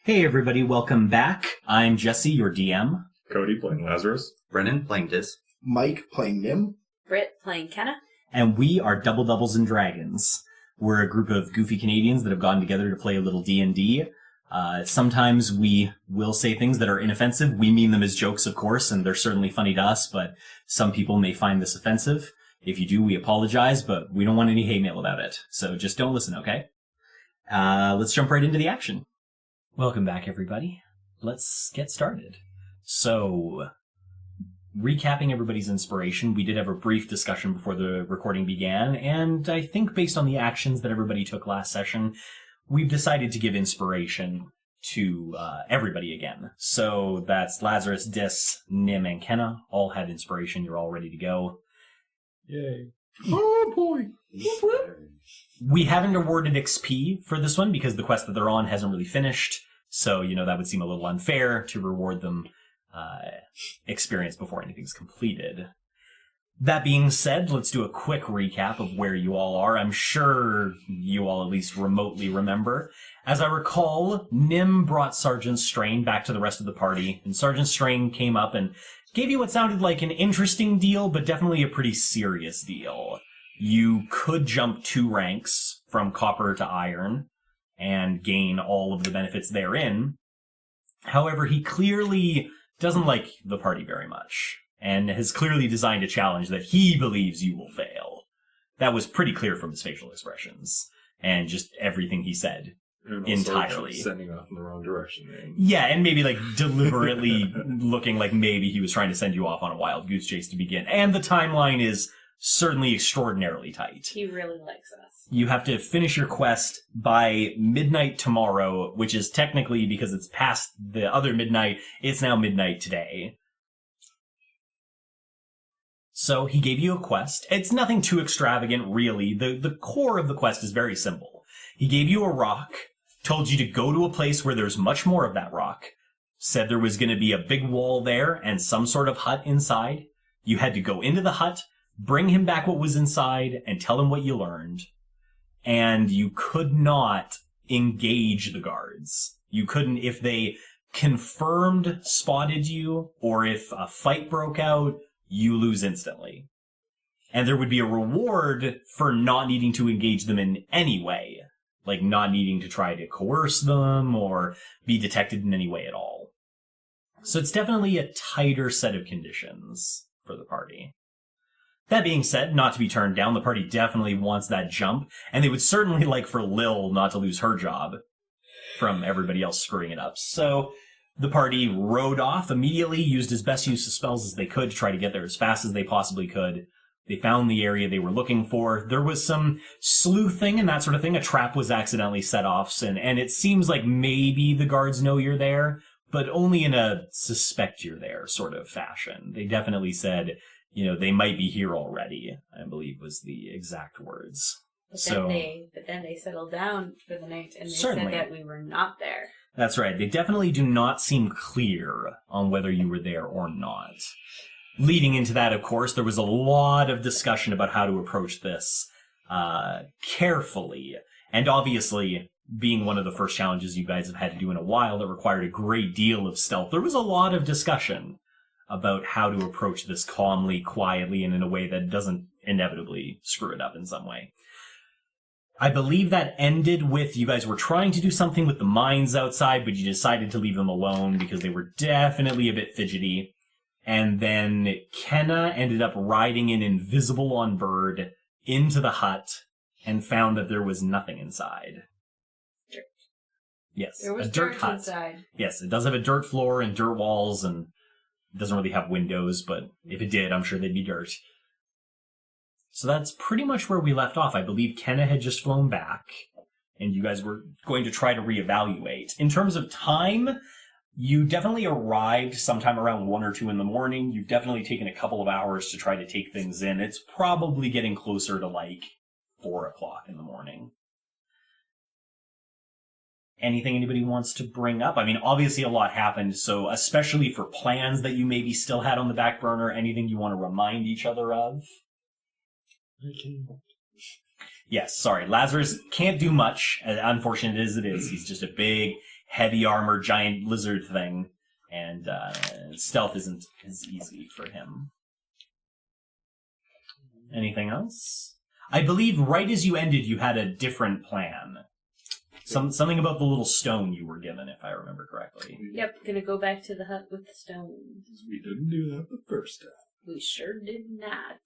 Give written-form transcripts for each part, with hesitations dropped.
Hey everybody, welcome back. I'm Jesse, your DM. Cody playing Lazarus. Brennan playing Diz. Mike playing Nim. Britt playing Kenna. And we are Double Doubles and Dragons. We're a group of goofy Canadians that have gotten together to play a little D&D. Sometimes we will say things that are inoffensive. We mean them as jokes, of course, and they're certainly funny to us, but some people may find this offensive. If you do, we apologize, but we don't want any hate mail about it. So just don't listen, okay? Let's jump right into the action. Welcome back, everybody. Let's get started. So, recapping everybody's inspiration, we did have a brief discussion before the recording began, and I think based on the actions that everybody took last session, we've decided to give inspiration to everybody again. So that's Lazarus, Dis, Nim, and Kenna all had inspiration. You're all ready to go. Yay. Oh boy! We haven't awarded XP for this one because the quest that they're on hasn't really finished. So, that would seem a little unfair to reward them experience before anything's completed. That being said, let's do a quick recap of where you all are. I'm sure you all at least remotely remember. As I recall, Nim brought Sergeant Strain back to the rest of the party, and Sergeant Strain came up and gave you what sounded like an interesting deal, but definitely a pretty serious deal. You could jump 2 ranks from copper to iron and gain all of the benefits therein. However, he clearly doesn't like the party very much and has clearly designed a challenge that he believes you will fail. That was pretty clear from his facial expressions and just everything he said. And entirely. Sending off in the wrong direction. Man. Yeah, and maybe deliberately looking like maybe he was trying to send you off on a wild goose chase to begin. And the timeline is certainly extraordinarily tight. He really likes us. You have to finish your quest by midnight tomorrow, which is technically, because it's past the other midnight, it's now midnight today. So he gave you a quest. It's nothing too extravagant, really. The core of the quest is very simple. He gave you a rock, told you to go to a place where there's much more of that rock, said there was going to be a big wall there and some sort of hut inside. You had to go into the hut, bring him back what was inside, and tell him what you learned. And you could not engage the guards. You couldn't, if they confirmed spotted you, or if a fight broke out, you lose instantly. And there would be a reward for not needing to engage them in any way. Like not needing to try to coerce them or be detected in any way at all. So it's definitely a tighter set of conditions for the party. That being said, not to be turned down, the party definitely wants that jump, and they would certainly like for Lil not to lose her job from everybody else screwing it up. So the party rode off immediately, used as best use of spells as they could to try to get there as fast as they possibly could. They found the area they were looking for. There was some sleuthing and that sort of thing. A trap was accidentally set off, and it seems like maybe the guards know you're there, but only in a suspect you're there sort of fashion. They definitely said, they might be here already, I believe was the exact words. But then they settled down for the night and they Certainly. said that we were not there. That's right. They definitely do not seem clear on whether you were there or not. Leading into that, of course, there was a lot of discussion about how to approach this carefully. And obviously, being one of the first challenges you guys have had to do in a while that required a great deal of stealth, there was a lot of discussion about how to approach this calmly, quietly, and in a way that doesn't inevitably screw it up in some way. I believe that ended with you guys were trying to do something with the mines outside, but you decided to leave them alone because they were definitely a bit fidgety. And then Kenna ended up riding an invisible on bird into the hut and found that there was nothing inside. Dirt. Yes, There was a dirt dirt hut. inside. Yes, it does have a dirt floor and dirt walls, and it doesn't really have windows, but if it did, I'm sure they'd be dirt. So that's pretty much where we left off. I believe Kenna had just flown back, and you guys were going to try to reevaluate. In terms of time, you definitely arrived sometime around 1 or 2 in the morning. You've definitely taken a couple of hours to try to take things in. It's probably getting closer to 4 o'clock in the morning. Anything anybody wants to bring up? I mean, obviously a lot happened, so especially for plans that you maybe still had on the back burner, anything you want to remind each other of? Yes, sorry. Lazarus can't do much, as unfortunate as it is. He's just a big, heavy armor, giant lizard thing, and stealth isn't as easy for him. Anything else? I believe right as you ended, you had a different plan. Something about the little stone you were given, if I remember correctly. Yep, gonna go back to the hut with the stone. We didn't do that the first time. We sure did not.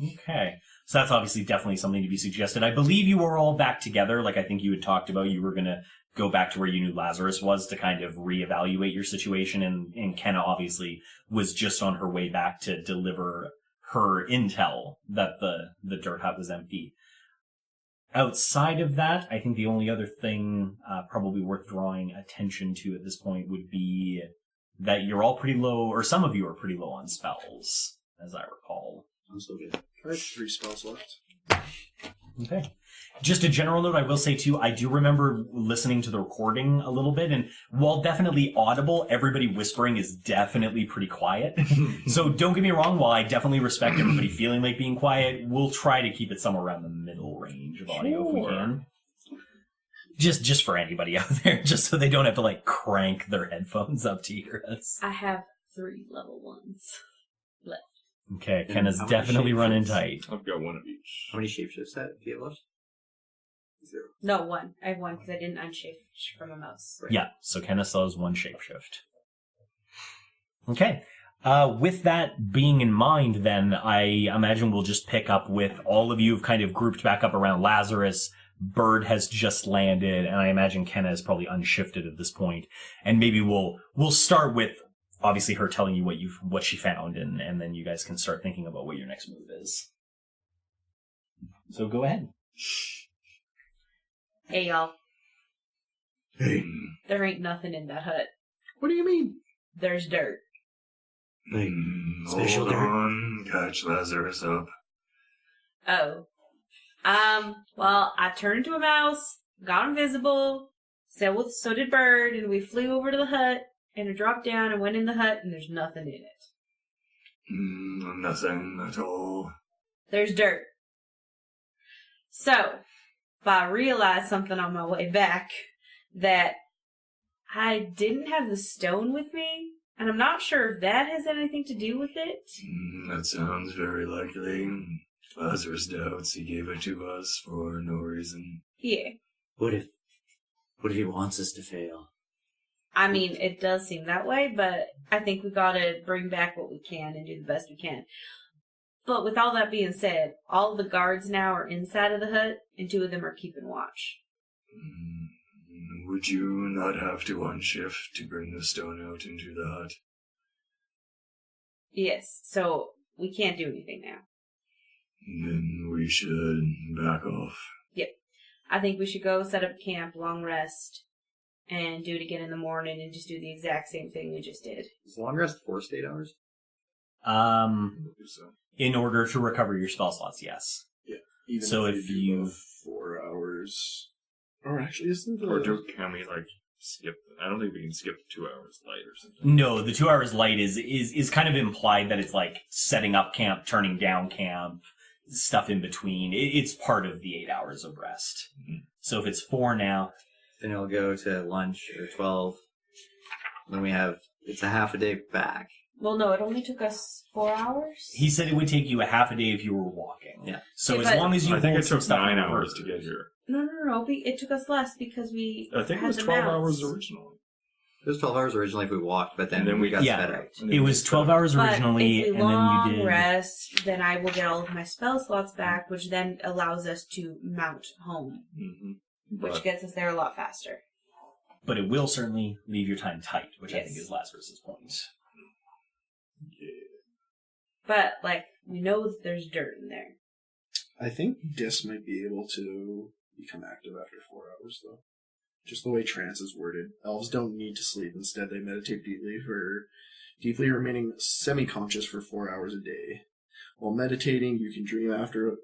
Okay. So that's obviously definitely something to be suggested. I believe you were all back together. Like I think you had talked about, you were going to go back to where you knew Lazarus was to kind of reevaluate your situation. And Kenna obviously was just on her way back to deliver her intel that the dirt hut was empty. Outside of that, I think the only other thing probably worth drawing attention to at this point would be that you're all pretty low, or some of you are pretty low on spells, as I recall. I'm still good. I have 3 spells left. Okay. Just a general note, I will say too, I do remember listening to the recording a little bit, and while definitely audible, everybody whispering is definitely pretty quiet. So don't get me wrong, while I definitely respect everybody feeling like being quiet, we'll try to keep it somewhere around the middle range of audio if we can. Just for anybody out there, just so they don't have to like crank their headphones up to hear us. I have 3 level 1s left. Okay, And Kenna's how many definitely running shapeshifts? tight. I've got one of each. How many shapeshifts do you have left? 0. No, 1. I have 1 because I didn't unshift from a mouse. Right. Yeah, so Kenna still has 1 shapeshift. Okay. With that being in mind, then, I imagine we'll just pick up with all of you have kind of grouped back up around Lazarus. Bird has just landed, and I imagine Kenna is probably unshifted at this point. And maybe we'll start with, obviously, her telling you what she found, and then you guys can start thinking about what your next move is. So go ahead. Hey, y'all. Hey. There ain't nothing in that hut. What do you mean? There's dirt. Like, special Hold dirt. on, catch Lazarus up. Oh. Well, I turned into a mouse, got invisible, so did Bird, and we flew over to the hut, and I dropped down and went in the hut, and there's nothing in it. Nothing at all. There's dirt. So, if I realized something on my way back, that I didn't have the stone with me, and I'm not sure if that has anything to do with it. That sounds very likely. Lazarus doubts he gave it to us for no reason. Yeah. What if he wants us to fail? I mean, it does seem that way, but I think we gotta bring back what we can and do the best we can. But with all that being said, all of the guards now are inside of the hut, and 2 of them are keeping watch. Would you not have to unshift to bring the stone out into the hut? Yes, so we can't do anything now. Then we should back off. Yep. I think we should go set up camp, long rest, and do it again in the morning and just do the exact same thing we just did. Is long rest 4 state hours? So. In order to recover your spell slots, yes. Even So if if you you- do 4 hours, or actually, isn't Or the can we, skip? I don't think we can skip 2 hours light or something. No, the 2 hours light is kind of implied that it's like setting up camp, turning down camp, stuff in between. It's part of the 8 hours of rest. Mhm. So if it's 4 now, Then it'll go to lunch or 12. Then it's a half a day back. Well, no, it only took us 4 hours. he said it would take you a half a day if you were walking. Yeah. So Yeah, as but- long as you I think hold it some took stuff 9 in hours to reserve. get here. No. It took us less because we. I think it had was the 12 mouse. hours originally. It was 12 hours originally if we walked, but then And then we got yeah. sped out. And It then was we 12 hours But originally, if we and then long you did. rest, then I will get all of my spell slots back, which then allows us to mount home, which But gets us there a lot faster. But it will certainly leave your time tight, which I Yes. think is Lazarus's point. But, we know that there's dirt in there. I think Dis might be able to become active after 4 hours, though. Just the way trance is worded. Elves don't need to sleep. Instead, they meditate deeply remaining semi-conscious for 4 hours a day. While meditating, you can dream after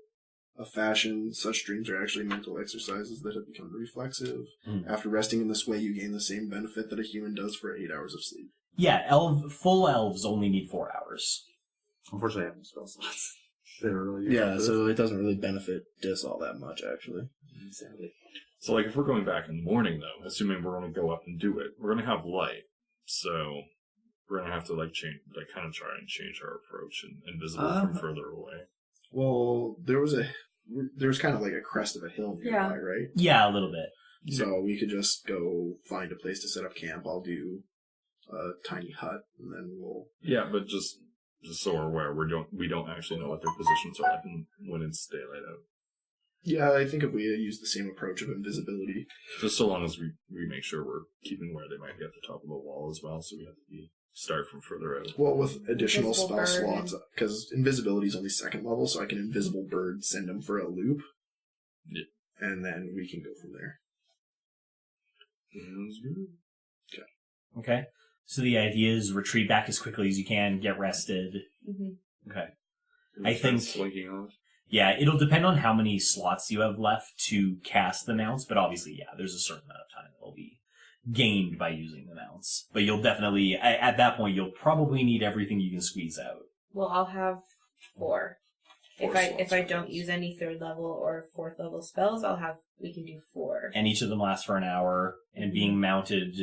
a fashion. Such dreams are actually mental exercises that have become reflexive. After resting in this way, you gain the same benefit that a human does for 8 hours of sleep. Yeah, full elves only need 4 hours. Unfortunately, I have no spell slots. they were really Yeah, so it doesn't really benefit Dis all that much, actually. Exactly. So, like, if we're going back in the morning, though, assuming we're going to go up and do it, we're going to have light. So, we're going to have to, like, kind of try and change our approach and invisible from further away. Well, there's kind of like a crest of a hill nearby, right? Yeah, a little bit. So we could just go find a place to set up camp. I'll do a tiny hut, and then we'll... Yeah, but just so we're aware, we don't actually know what their positions are like when it's daylight out. Yeah, I think if we use the same approach of invisibility... Just so long as we make sure we're keeping where they might be at the top of the wall as well, so we have to start from further out. Well, with additional Invisible spell bird. slots, because invisibility is only second level, so I can invisible bird send them for a loop. Yeah. And then we can go from there. Sounds good. Okay. So the idea is retreat back as quickly as you can, get rested. Mm-hmm. Okay. Can we I start think- slinking off. Yeah, it'll depend on how many slots you have left to cast the mounts, but obviously, yeah, there's a certain amount of time that will be gained by using the mounts. But you'll definitely, at that point, you'll probably need everything you can squeeze out. Well, I'll have 4. Four If I slots. don't use any 3rd level or 4th level spells, we can do 4. And each of them lasts for an hour, and being mounted...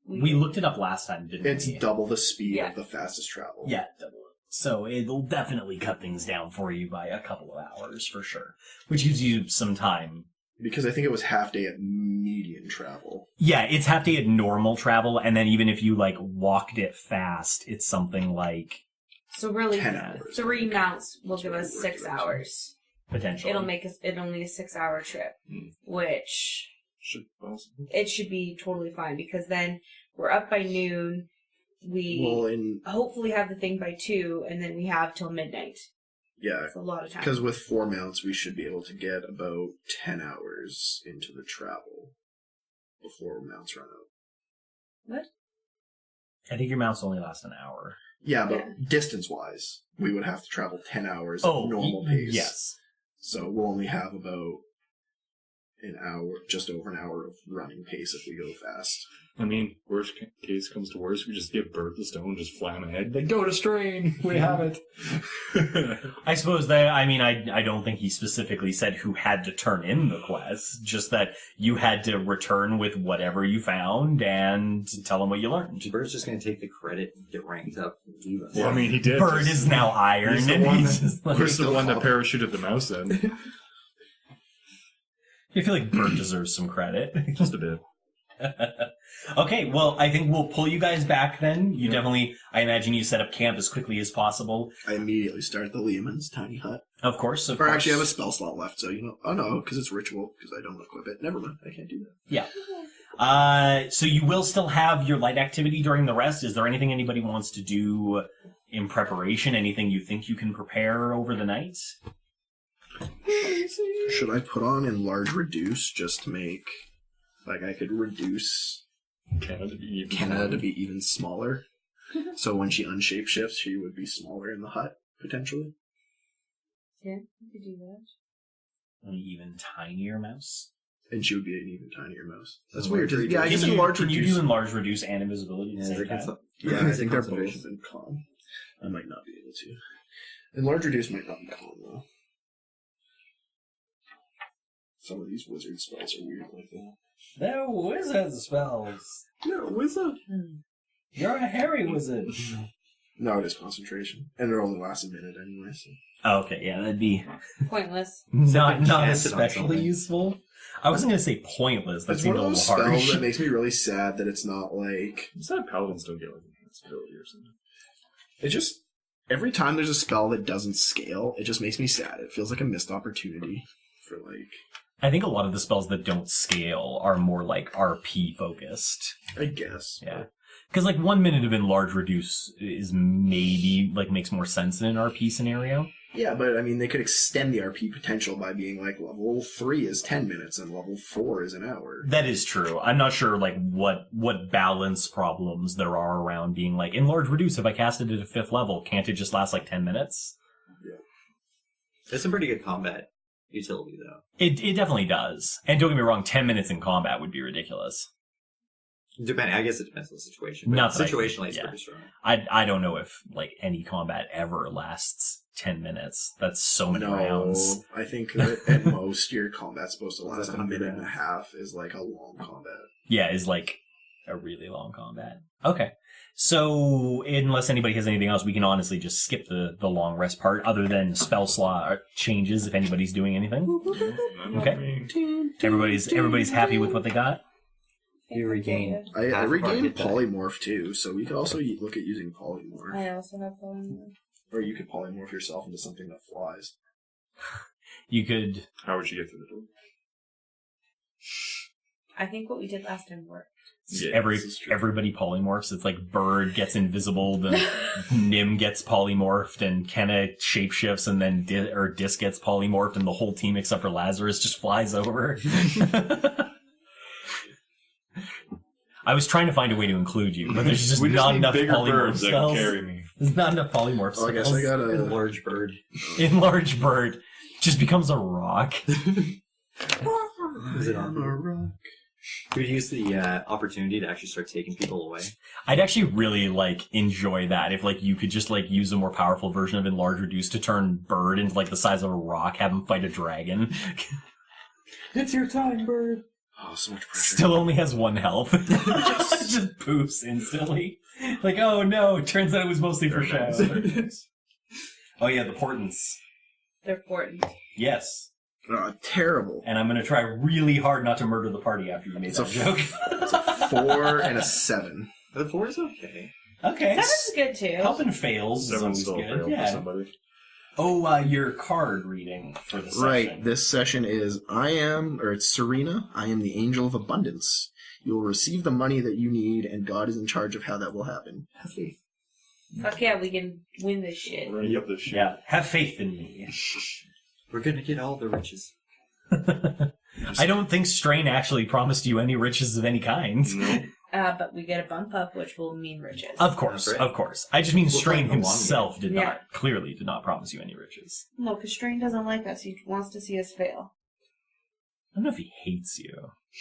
We looked it up last time, didn't It's we? double the speed Yeah. of the fastest travel. Yeah, double it. So it'll definitely cut things down for you by a couple of hours, for sure. Which gives you some time. Because I think it was half day at median travel. Yeah, it's half day at normal travel, and then even if you, like, walked it fast, it's something like... So really, 10 hours. 3 mounts will give us That's 6 what we're hours. Potentially. It'll make us only a 6-hour trip, which Should possibly. it should be totally fine because then we're up by noon. We Well, hopefully have the thing by 2, and then we have till midnight. yeah, That's a lot of time. because with 4 mounts, we should be able to get about 10 hours into the travel before mounts run out. What? I think your mounts only last an hour. Yeah, but Yeah. distance-wise, we would have to travel 10 hours Oh, at normal pace. yes. So we'll only have about an hour, just over an hour of running pace if we go fast. I mean, worst case comes to worst, we just give Bert the stone, just fly him ahead. They go to strain. We have it. I suppose that, I mean, I don't think he specifically said who had to turn in the quest, just that you had to return with whatever you found and tell him what you learned. Bert's just going to take the credit and get ranked up and leave us. Well, I mean, he did. Bird is now iron, He's the and one he's that- just like... He's the one that parachuted the mouse in. I feel like Bird deserves some credit. Just a bit. Okay, well, I think we'll pull you guys back then. You definitely, I imagine you set up camp as quickly as possible. I immediately start the Lehman's tiny hut. Of course, of Or course. actually, I have a spell slot left, so oh no, because it's ritual, because I don't equip it. Never mind, I can't do that. Yeah. So you will still have your light activity during the rest. Is there anything anybody wants to do in preparation? Anything you think you can prepare over the night? Should I put on enlarge reduce just to make, like, I could reduce Kenna to be even. Kenna to be even smaller? So when she unshapeshifts, she would be smaller in the hut, potentially? Yeah, you could do that. An even tinier mouse? And she would be an even tinier mouse. That's Enlarge weird. reduce. Yeah, I guess Can you, enlarge can you reduce. do enlarge, reduce, and invisibility at the Yeah, same they can time? Yeah, I think they're both concentration. in calm. I might not be able to. Enlarge reduce might not be calm, though. Some of these wizard spells are weird like that. They're wizard spells. You're a wizard. You're a hairy wizard. No, it is concentration. And it only lasts a minute anyway, so. Okay, yeah, that'd be Pointless. not chance it on especially something. useful. I wasn't going to say pointless. That It's seemed one a of little those spells harsh. that makes me really sad that it's not like... Is that paladins don't get like invincibility or something? It just... Every time there's a spell that doesn't scale, it just makes me sad. It feels like a missed opportunity for, like... I think a lot of the spells that don't scale are more like RP focused. I guess. Yeah. Because like 1 minute of enlarge reduce is maybe like makes more sense in an RP scenario. Yeah, but I mean, they could extend the RP potential by being like level 3 is 10 minutes and level 4 is an hour. That is true. I'm not sure like what balance problems there are around being like enlarge reduce. If I cast it at a 5th level, can't it just last like 10 minutes? There's some pretty good combat utility, though. It definitely does. And don't get me wrong, 10 minutes in combat would be ridiculous. Depending, I guess it depends on the situation. But Not that I think- situationally, it's yeah. pretty strong. I don't know if like any combat ever lasts 10 minutes. That's so many rounds. No, I think that at most your combat's supposed to last Is it a 100 minute and a rounds? half. Is like a long combat. Yeah, is like a really long combat. Okay. So, unless anybody has anything else, we can honestly just skip the long rest part, other than spell slot changes if anybody's doing anything. Okay. Everybody's happy with what they got? You regain. I half of our regained hit die. polymorph too, so we could also look at using polymorph, I also have polymorph. or you could polymorph yourself into something that flies. You could... How would you get through the door? I think what we did last time worked. Yeah, this is true. Everybody polymorphs. It's like Bird gets invisible, then Nim gets polymorphed, and Kenna shapeshifts, and then Dis gets polymorphed, and the whole team except for Lazarus just flies over. I was trying to find a way to include you, but there's just We not need enough bigger polymorph birds that can spells. carry me. There's not enough polymorph Oh, I guess spells. I got A a large bird. Enlarged Bird just becomes a rock. Is it on? a rock. We'd use the opportunity to actually start taking people away. I'd actually really enjoy that if you could just use a more powerful version of Enlarge Reduce to turn Bird into the size of a rock, have him fight a dragon. It's your time, bird. Oh, so much pressure. Still only has 1 health. Just poofs instantly. Oh no, it turns out it was mostly for show. Oh yeah, the portents. They're important. Yes. Terrible. And I'm gonna try really hard not to murder the party after you made It's that joke. 4 and a 7. The 4 is okay. Okay. Seven's good too. Helping fails is Seven always still good. failed for Yeah. somebody. Oh, your card reading for the session. Right. This session is it's Serena. I am the angel of abundance. You will receive the money that you need, and God is in charge of how that will happen. Have faith. Fuck yeah, we can win this shit. We're gonna get this shit. Yeah. Have faith in me. We're gonna get all the riches. I don't think Strain actually promised you any riches of any kind. No. But we get a bump up, which will mean riches. Of course, That's right. of course. I just mean We'll Strain play the long himself game. did clearly did not promise you any riches. No, because Strain doesn't like us. He wants to see us fail. I don't know if he hates you.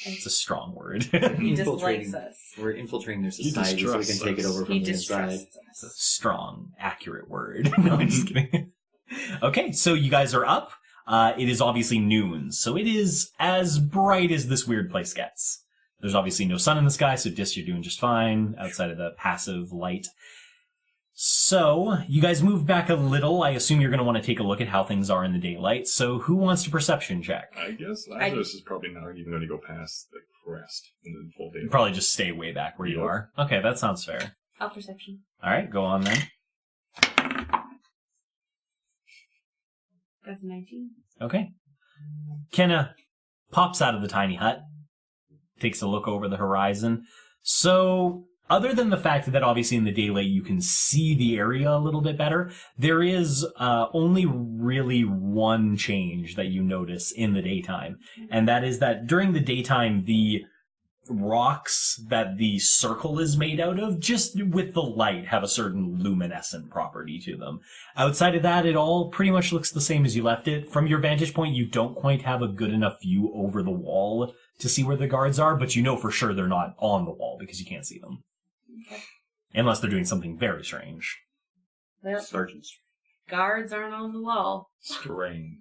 It's a strong word. He dislikes Infiltrating. us. We're infiltrating their He society so we can distrusts take it us. over from He the inside. distrusts It's a us. strong, accurate word. No, I'm just kidding. Okay, so you guys are up. It is obviously noon, so it is as bright as this weird place gets. There's obviously no sun in the sky, so Dis, you're doing just fine outside of the passive light. So, you guys move back a little. I assume you're going to want to take a look at how things are in the daylight. So, who wants to perception check? I guess Lazarus is probably not even going to go past the crest in the full day. Probably just stay way back where you Yep. are. Okay, that sounds fair. I'll perception. All right, go on then. That's 19. Okay. Kenna pops out of the tiny hut, takes a look over the horizon. So, other than the fact that obviously in the daylight you can see the area a little bit better, there is only really one change that you notice in the daytime. And that is that during the daytime, the rocks that the circle is made out of, just with the light, have a certain luminescent property to them. Outside of that, it all pretty much looks the same as you left it. From your vantage point, you don't quite have a good enough view over the wall to see where the guards are, but you know for sure they're not on the wall because you can't see them. Okay. Unless they're doing something very strange. Well, Sergeants. guards aren't on the wall. Strain.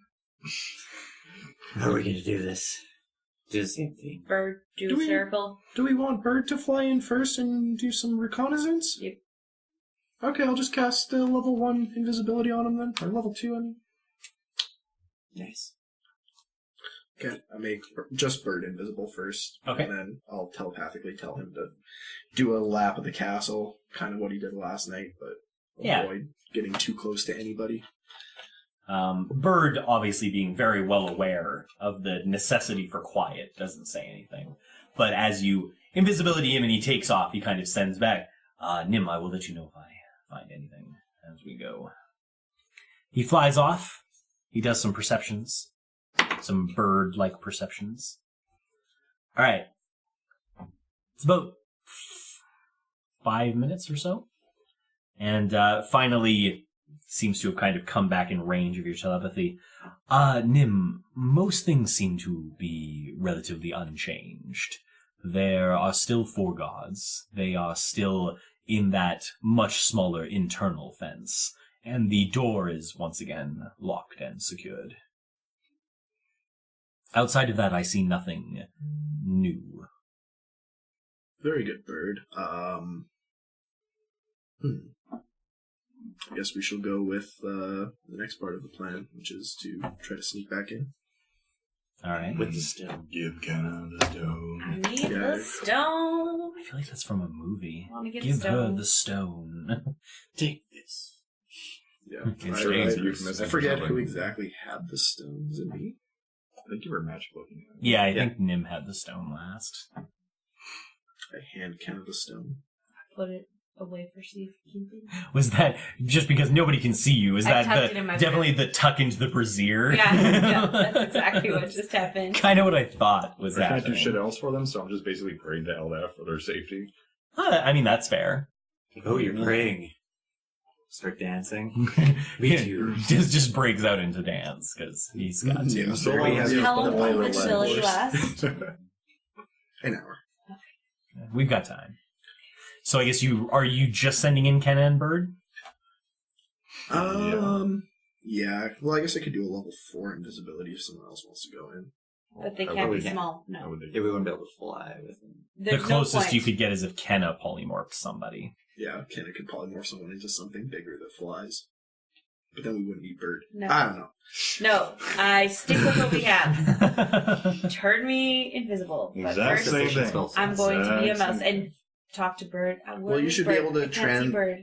How are we gonna do this? Do the same thing. Bird, do Do a we- circle. Do we want Bird to fly in first and do some reconnaissance? Yep. Okay, I'll just cast level 1 invisibility on him then. Or level 2, I mean. Nice. Okay, I make just Bird invisible first. Okay. And then I'll telepathically tell him to do a lap of the castle, kind of what he did last night, but Yeah. avoid getting too close to anybody. Bird, obviously being very well aware of the necessity for quiet, doesn't say anything. But as you invisibility him and he takes off, he kind of sends back, Nim, I will let you know if I find anything as we go. He flies off. He does some perceptions. Some bird-like perceptions. All right. It's about 5 minutes or so. And finally seems to have kind of come back in range of your telepathy. Nim, most things seem to be relatively unchanged. There are still 4 guards. They are still in that much smaller internal fence, and the door is once again locked and secured. Outside of that, I see nothing new. Very good, Bird. I guess we shall go with the next part of the plan, which is to try to sneak back in. All right. With the stone. Give Kenna the I stone. need Yeah. the stone. I feel like that's from a movie. I want to get Give the her stone. the stone. Take this. Yeah. It's I, James, I- a euphemism I for forget something. who exactly had the stones in me. I think you were magic looking at it. Yeah, I think Nim had the stone last. I hand Kenna the stone. Put it away for safekeeping. Was that just because nobody can see you? Is I that tucked it in my definitely the tuck into the brassiere? Yeah, that's exactly what just happened. Kind of what I thought was I can't happening. do shit else for them, so I'm just basically praying to LF for their safety. I mean, that's fair. Oh, you're praying. Start dancing. Me too. Just breaks out into dance because he's got to. Yeah, So there we have How long the will the pilot chili horse. last? An hour. We've got time. So I guess are you just sending in Kenna and Bird? Yeah. Well, I guess I could do a level 4 invisibility if someone else wants to go in. But they How can't be would they- small. How No. would they Yeah, we wouldn't be able to fly with them. There's the closest no point. you could get is if Kenna polymorphed somebody. Yeah, Kenna could polymorph someone into something bigger that flies. But then we wouldn't need Bird. No. I don't know. No, I stick with what we have. Turn me invisible. But Exact first, same Position thing. spells. I'm going to be a Exact mouse same and talk to Bird. Well, you should be able to I can't see Bird.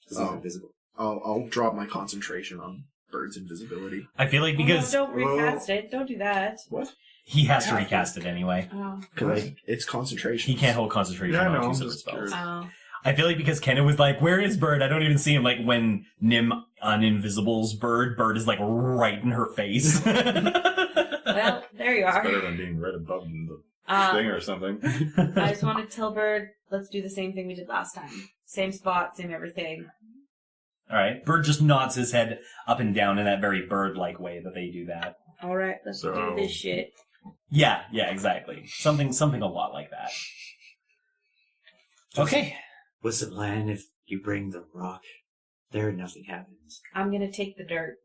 This Oh. is invisible. I'll drop my concentration on Bird's invisibility. I feel like because Oh, don't recast it. Don't do that. What? he has to recast it anyway. Oh. Because it's concentration. He can't hold concentration Yeah, I on know, 2 I'm separate just spells. curious. Oh. I feel like because Kenna was like, "Where is Bird? I don't even see him." Like when Nim uninvisibles Bird is like right in her face. Well, there you It's are. better than being right above the Um, thing or something. I just want to tell Bird, let's do the same thing we did last time. Same spot, same everything. All right. Bird just nods his head up and down in that very bird-like way that they do that. All right, let's do So- this shit. Yeah, exactly. Something a lot like that. Okay. What's the plan if you bring the rock there and nothing happens? I'm gonna take the dirt.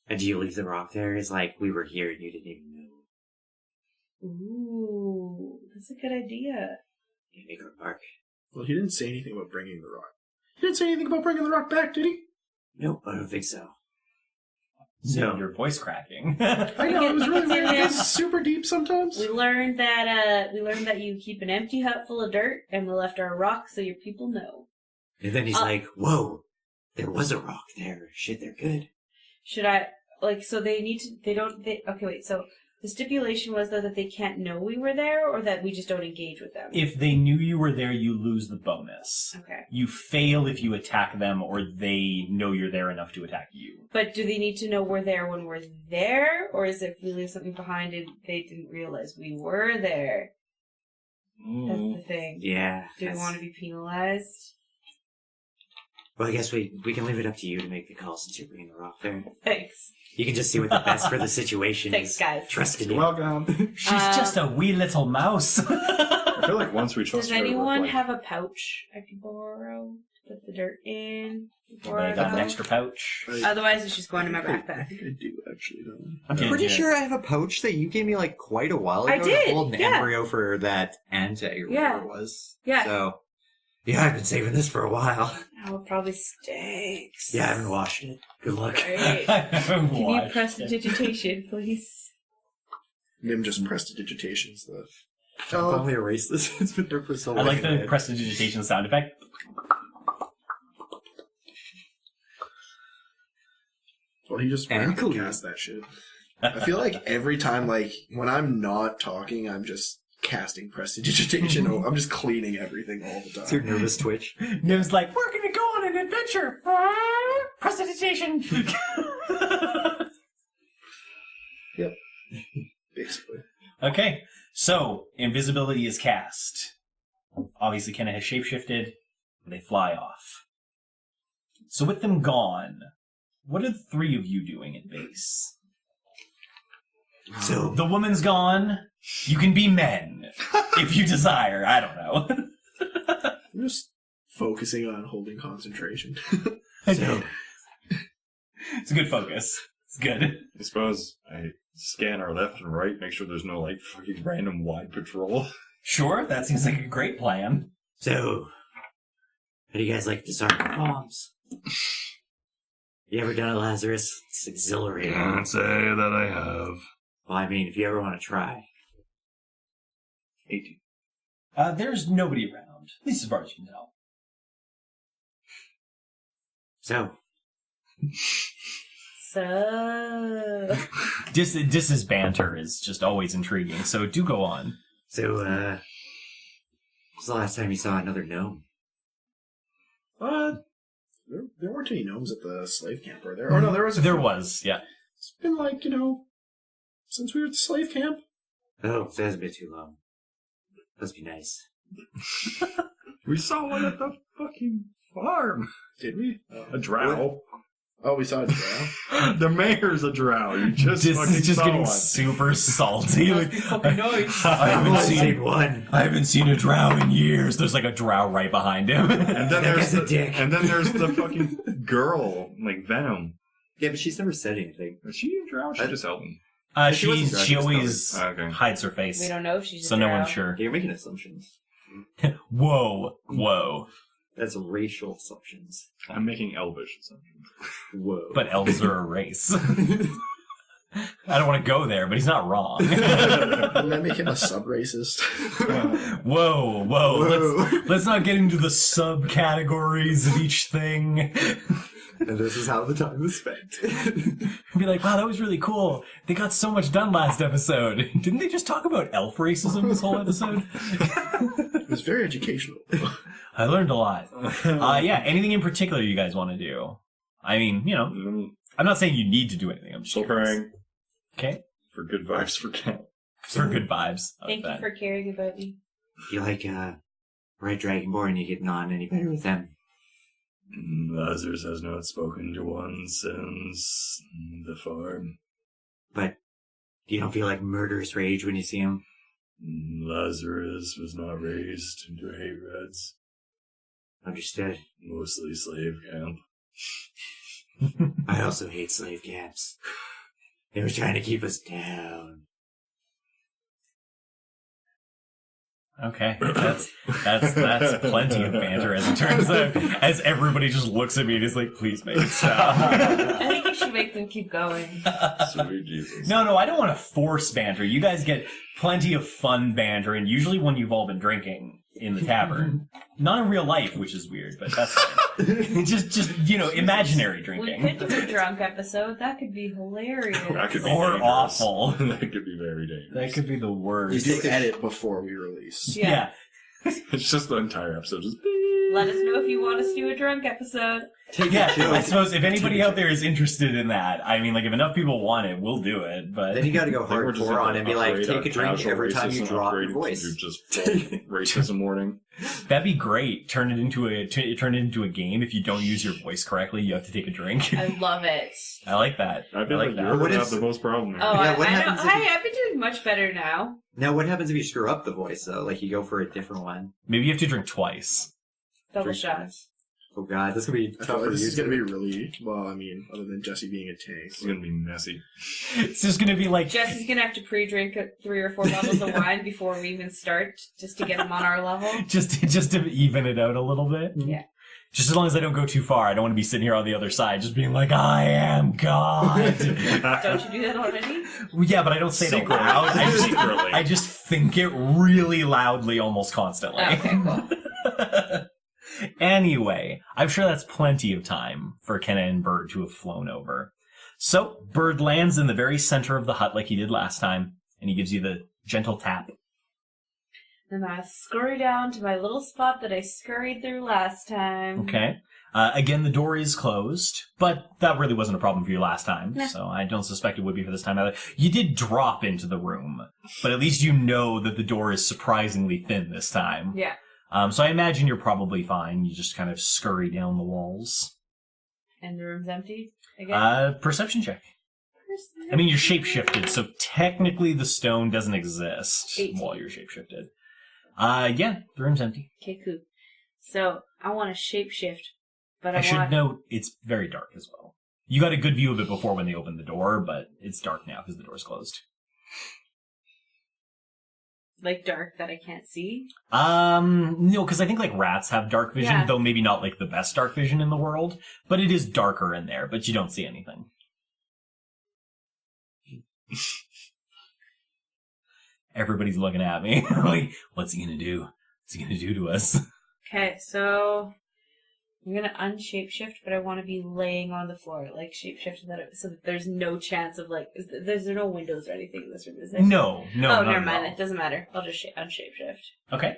And do you leave the rock there? It's like we were here and you didn't even know. Ooh, that's a good idea. You make our mark. Well, he didn't say anything about bringing the rock. He didn't say anything about bringing the rock back, did he? Nope, I don't think so. So your voice cracking. I know, it was really weird. Yeah. It's super deep sometimes. We learned that you keep an empty hut full of dirt, and we left our rock so your people know. And then he's like, whoa, there was a rock there. Shit, they're good. Should I so they need to? Okay, wait. So the stipulation was though that they can't know we were there, or that we just don't engage with them. If they knew you were there, you lose the bonus. Okay. You fail if you attack them, or they know you're there enough to attack you. But do they need to know we're there when we're there, or is it if we leave something behind and they didn't realize we were there? That's the thing. Yeah. Do we that's- want to be penalized? Well, I guess we can leave it up to you to make the call since you're bringing the rock there. Thanks. You can just see what the best for the situation Thanks, is. guys. Trust in You're you. welcome. She's just a wee little mouse. I feel like once we trust Does her, anyone we're like, have a pouch I can borrow to put the dirt in before I I got an go? extra pouch. Otherwise, it's just going in my I backpack. think I do, actually, though. I'm Did pretty you? sure I have a pouch that you gave me like quite a while ago. I did, To hold an yeah. embryo for that ant or Yeah. whatever it was. Yeah. So, yeah, I've been saving this for a while. Oh, it probably stinks. Yeah, I haven't washed it. Good luck. Great. Can you press digitation, please? Nim just prestidigitations the. I'll probably erase this. It's been there for so I long. like the prestidigitation sound effect. Well, he just And Cody. cast that shit. I feel like every time, like, when I'm not talking, I'm just casting prestidigitation. I'm just cleaning everything all the It's your time. nervous twitch. Nim's like, we're gonna go on an adventure. Prestidigitation. Basically. Okay, so invisibility is cast. Obviously, Kenna has shapeshifted. They fly off. So with them gone, what are the 3 of you doing at base? So The woman's gone. You can be men if you desire. I don't know. I'm just focusing on holding concentration. so It's a good focus. It's good. I suppose I scan our left and right, make sure there's no, like, fucking random wide patrol. Sure, that seems like a great plan. how do you guys like disarm bombs? You ever done it, Lazarus? It's exhilarating. Can't say that I have. Well, I mean, if you ever want to try. 18. There's nobody around, at least as far as you can tell. So, So. Dis's banter is just always intriguing, so do go on. when was the last time you saw another gnome? There weren't any gnomes at the slave camp, were there? Or no, there was. There was, yeah. It's been like, since we were at the slave camp. Oh, that hasn't been too long. Must be nice. We saw one at the fucking farm. Did we? A drow. Oh, we saw a drow. The mayor's a drow. You just Dis fucking is just saw getting one. super salty. Like, fucking nice. I haven't Seen seen one. I haven't seen a drow in years. There's like a drow right behind him. And then That there's guy's a dick. And then there's the fucking girl, like Venom. Yeah, but she's never said anything. Is she a drow? Or she just Elton. She wasn't drow, she she was always Okay. hides her face, We don't know if she's a so no drow. one's sure. You're making assumptions. Whoa. That's racial assumptions. I'm making elvish assumptions. Whoa. But elves are a race. I don't want to go there, but he's not wrong. Wouldn't that make him a sub-racist? Whoa. Let's not get into the subcategories of each thing. And this is how the time was spent. Be like, wow, that was really cool. They got so much done last episode. Didn't they just talk about elf racism this whole episode? It was very educational. I learned a lot. Yeah, anything in particular you guys want to do? I mean, I'm not saying you need to do anything. I'm just Still curious. praying Okay. for good vibes for Kenna. For good vibes. I like Thank you that. for caring about me. You like, Red Dragonborn, you getting on any better with them? Lazarus has not spoken to one since the farm. But you don't feel like murderous rage when you see him? Lazarus was not raised into hay reds, Understood. mostly slave camp. I also hate slave camps. They were trying to keep us down. Okay, that's plenty of banter as it turns out. As everybody just looks at me and is like, "Please make it stop." I think you should make them keep going. Sweet Jesus. No, I don't want to force banter. You guys get plenty of fun banter, and usually when you've all been drinking in the tavern, not in real life, which is weird, but that's fine. just imaginary We drinking. could do a drunk episode. That could be hilarious. That could be Or dangerous. awful. That could be very dangerous. That could be the You worst. do edit before we release. Yeah. It's just the entire episode. Just Let us know if you want us to do a drunk episode. Yeah, I suppose if anybody out there is interested in that, I mean, like, if enough people want it, we'll do it, but... Then you gotta go I think we're just hardcore gonna on and be like, upgrade take our a drink casual every time you racism, drop your upgrade it voice. to just full racism warning. That'd be great. Turn it into a game. If you don't use your voice correctly, you have to take a drink. I love it. I like that. I feel like like that. you're What gonna is- have the most problem here. Oh, Yeah, what I know. happens if you- I've been doing much better now. Now, what happens if you screw up the voice, though? Like, you go for a different one? Maybe you have to drink twice. Double Drink shots. twice. Oh god, this is gonna be I tough feel for like this you. is going to be really, well, I mean, other than Jesse being a tank. It's gonna be messy. It's just gonna be like Jesse's gonna have to pre-drink 3 or 4 bottles of wine before we even start, just to get him on our level. just to even it out a little bit. Yeah. Just as long as I don't go too far, I don't want to be sitting here on the other side, just being like, "I am God." Don't you do that already? Well, yeah, but I don't say it out Secretly. loud. Secretly. I just think it really loudly, almost constantly. Okay, cool. Anyway, I'm sure that's plenty of time for Kenna and Bird to have flown over. So, Bird lands in the very center of the hut like he did last time, and he gives you the gentle tap. And I scurry down to my little spot that I scurried through last time. Okay. Again, the door is closed, but that really wasn't a problem for you last time, No. so I don't suspect it would be for this time either. You did drop into the room, but at least you know that the door is surprisingly thin this time. Yeah. So I imagine you're probably fine. You just kind of scurry down the walls. And the room's empty again. Perception check. I mean, you're shapeshifted, so technically the stone doesn't exist 18. while you're shapeshifted. Yeah, the room's empty. Okay, cool. So, I want to shapeshift, but I should want... note, it's very dark as well. You got a good view of it before when they opened the door, but it's dark now because the door's closed. Like, dark that I can't see? No, because I think, like, rats have dark vision, Yeah. though maybe not, like, the best dark vision in the world, but it is darker in there, but you don't see anything. Everybody's looking at me. Like, what's he gonna do? What's he gonna do to us? Okay, so... I'm gonna unshapeshift, but I want to be laying on the floor, like shapeshift so that there's no chance of like, there's no windows or anything in this room, is there? No. Oh, not never at mind. all. It doesn't matter. I'll just unshapeshift. Okay.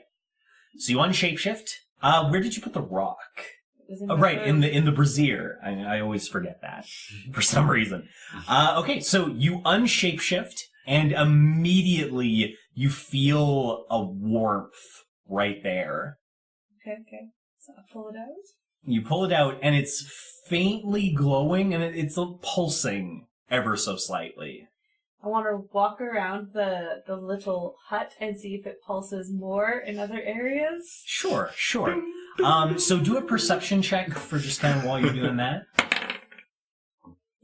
So you unshapeshift. Where did you put the rock? It was in Oh, my right, room. in the brazier. I always forget that for some reason. Okay, so you unshapeshift, and immediately you feel a warmth right there. Okay. So I'll pull it out. You pull it out, and it's faintly glowing, and it's pulsing ever so slightly. I want to walk around the little hut and see if it pulses more in other areas. Sure. So do a perception check for just kind of while you're doing that.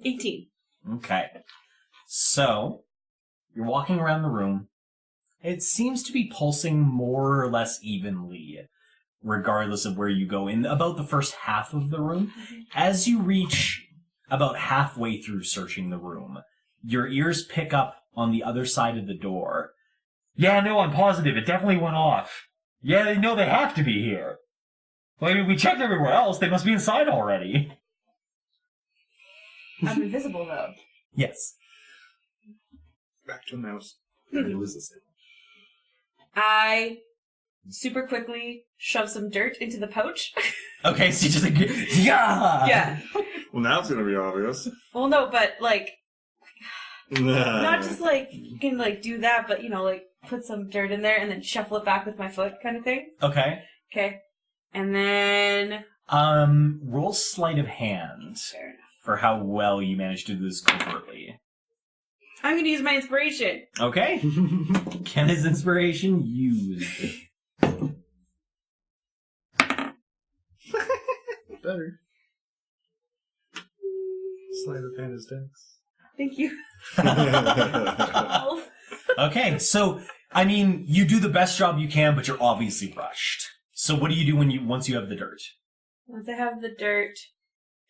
18. Okay. So, you're walking around the room. It seems to be pulsing more or less evenly, regardless of where you go in about the first half of the room. As you reach about halfway through searching the room, your ears pick up on the other side of the door. Yeah, no, I'm positive. It definitely went off. Yeah, they know they have to be here. Well, I mean, we checked everywhere else. They must be inside already. I'm invisible, though. Yes. Back to a mouse. It was the same. I super quickly shove some dirt into the pouch. Okay, so you just like, yeah! Yeah. Well, now it's gonna be obvious. Well, no, but like, not Not just like, you can like do that, but you know, like put some dirt in there and then shuffle it back with my foot kind of thing. Okay. Okay. And then... Roll sleight of hand Fair enough. for how well you managed to do this covertly. I'm going to use my inspiration. Okay. Kenna's inspiration used. better. Sleight of hand is dex. Thank you. Okay, so, I mean, you do the best job you can, but you're obviously rushed. So what do you do once you have the dirt? Once I have the dirt,